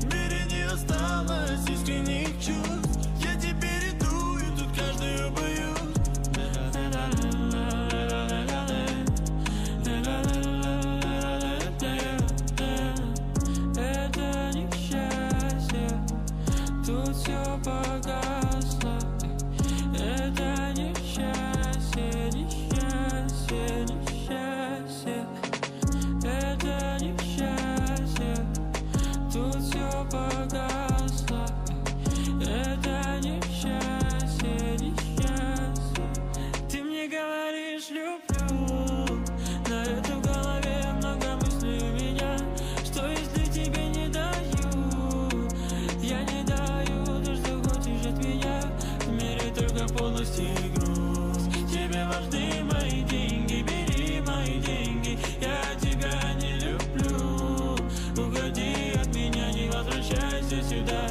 Мире не осталось искренних чувств. Я теперь иду и тут каждую боюсь. Это несчастье, тут все погасло. Это несчастье, несчастье, несчастье. Это несчастье, тут все погасло. Это несчастье, несчастье. Ты мне говоришь люблю, но это в голове много мыслей у меня. Что если тебе не даю? Я не даю то, что хочешь от меня. В мире только полностью и груз. Тебе важны мои деньги, бери мои деньги. Я тебя не люблю. Уходи от меня, не возвращайся сюда.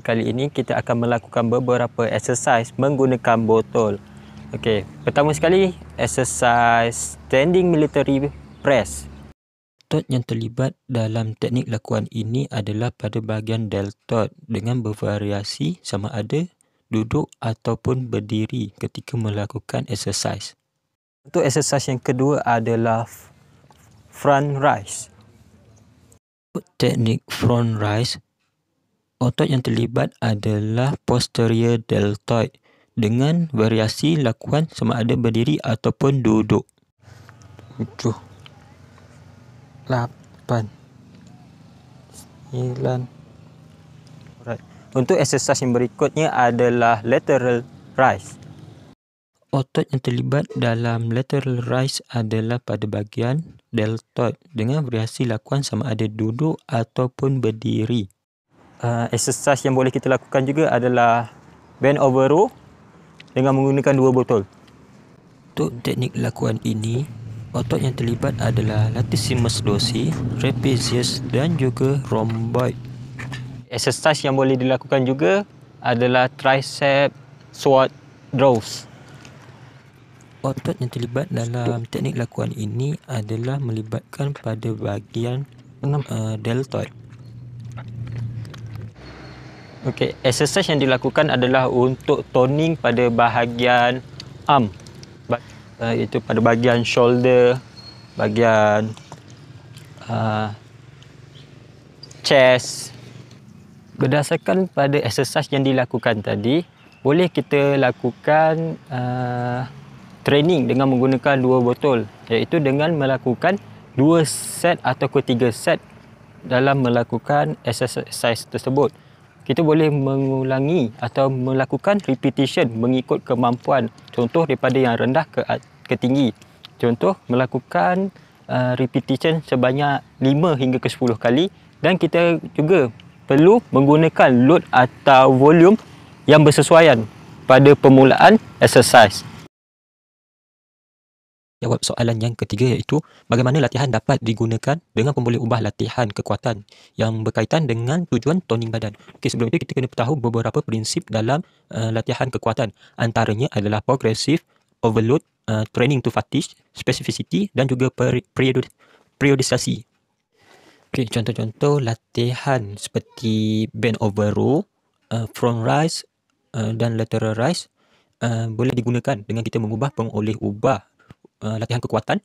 Kali ini kita akan melakukan beberapa exercise menggunakan botol. Okey, pertama sekali exercise standing military press. Otot yang terlibat dalam teknik lakuan ini adalah pada bahagian deltoid dengan bervariasi sama ada duduk ataupun berdiri ketika melakukan exercise. Untuk exercise yang kedua adalah front raise. Teknik front raise, otot yang terlibat adalah posterior deltoid dengan variasi lakuan sama ada berdiri ataupun duduk. 7, 8, 9. Alright. Untuk exercise yang berikutnya adalah lateral raise. Otot yang terlibat dalam lateral raise adalah pada bahagian deltoid dengan variasi lakuan sama ada duduk ataupun berdiri. Exercise yang boleh kita lakukan juga adalah bend over row dengan menggunakan dua botol. Untuk teknik lakuan ini, otot yang terlibat adalah latissimus dorsi, trapezius dan juga rhomboid. Exercise yang boleh dilakukan juga adalah tricep squat draws. Otot yang terlibat dalam teknik lakuan ini adalah melibatkan pada bahagian deltoid. Okey, exercise yang dilakukan adalah untuk toning pada bahagian arm, iaitu pada bahagian shoulder, bahagian chest. Berdasarkan pada exercise yang dilakukan tadi, boleh kita lakukan training dengan menggunakan dua botol, iaitu dengan melakukan 2 set atau 3 set dalam melakukan exercise tersebut. Kita boleh mengulangi atau melakukan repetition mengikut kemampuan. Contoh daripada yang rendah ke tinggi. Contoh melakukan repetition sebanyak 5 hingga ke 10 kali, dan kita juga perlu menggunakan load atau volume yang bersesuaian pada permulaan exercise. Jawab soalan yang ketiga, iaitu bagaimana latihan dapat digunakan dengan pemboleh ubah latihan kekuatan yang berkaitan dengan tujuan toning badan. Okey, sebelum itu kita kena tahu beberapa prinsip dalam latihan kekuatan. Antaranya adalah progressive overload, training to fatigue, specificity dan juga periodisasi. Okey, contoh-contoh latihan seperti bend over row, front raise dan lateral raise boleh digunakan dengan kita mengubah pengoleh ubah latihan kekuatan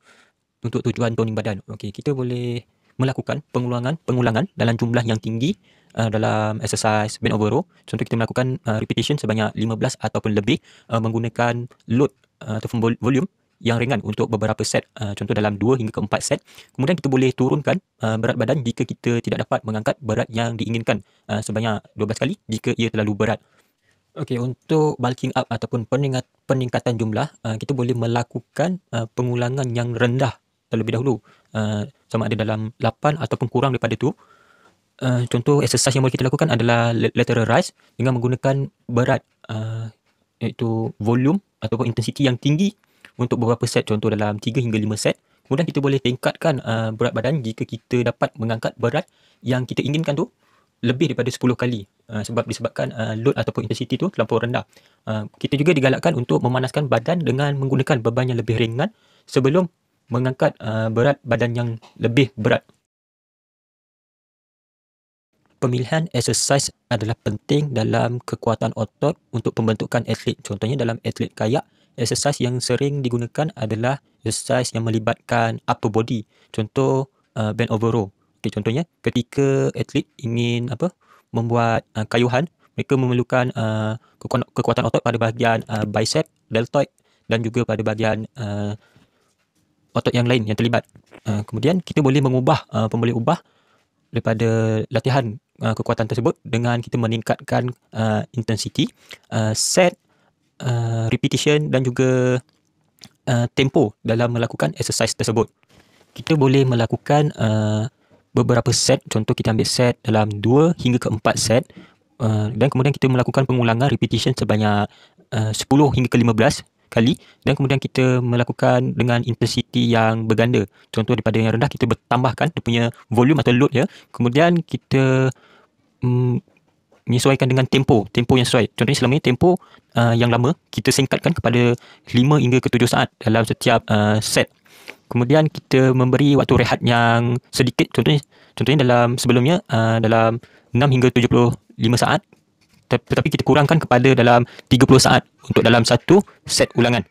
untuk tujuan toning badan. Okey, kita boleh melakukan pengulangan dalam jumlah yang tinggi dalam exercise bend over row. Contoh kita melakukan repetition sebanyak 15 ataupun lebih menggunakan load ataupun volume yang ringan untuk beberapa set, contoh dalam 2 hingga ke 4 set. Kemudian kita boleh turunkan berat badan jika kita tidak dapat mengangkat berat yang diinginkan sebanyak 12 kali jika ia terlalu berat. Okey, untuk bulking up ataupun peningkatan jumlah, kita boleh melakukan pengulangan yang rendah terlebih dahulu, sama ada dalam 8 ataupun kurang daripada itu. Contoh exercise yang boleh kita lakukan adalah lateral rise dengan menggunakan berat, iaitu volume ataupun intensiti yang tinggi untuk beberapa set, contoh dalam 3 hingga 5 set. Kemudian kita boleh tingkatkan berat badan jika kita dapat mengangkat berat yang kita inginkan tu lebih daripada 10 kali, sebab disebabkan load ataupun intensiti tu terlampau rendah. Kita juga digalakkan untuk memanaskan badan dengan menggunakan beban yang lebih ringan sebelum mengangkat berat badan yang lebih berat. Pemilihan exercise adalah penting dalam kekuatan otot untuk pembentukan atlet. Contohnya dalam atlet kayak, exercise yang sering digunakan adalah exercise yang melibatkan upper body. Contoh bend over row. Okay, contohnya ketika atlet ingin membuat kayuhan, mereka memerlukan kekuatan otot pada bahagian bicep, deltoid dan juga pada bahagian otot yang lain yang terlibat. Kemudian kita boleh boleh ubah daripada latihan kekuatan tersebut dengan kita meningkatkan intensity, set, repetition dan juga tempo dalam melakukan exercise tersebut. Kita boleh melakukan beberapa set, contoh kita ambil set dalam 2 hingga ke 4 set, dan kemudian kita melakukan pengulangan repetition sebanyak 10 hingga ke 15 kali, dan kemudian kita melakukan dengan intensiti yang berganda. Contoh daripada yang rendah kita bertambahkan dia punya volume atau load ya. Kemudian kita menyesuaikan dengan tempo yang sesuai. Contohnya selama ini tempo yang lama kita singkatkan kepada 5 hingga ke 7 saat dalam setiap set. Kemudian kita memberi waktu rehat yang sedikit. Contohnya dalam sebelumnya dalam 6 hingga 75 saat, tetapi kita kurangkan kepada dalam 30 saat untuk dalam satu set ulangan.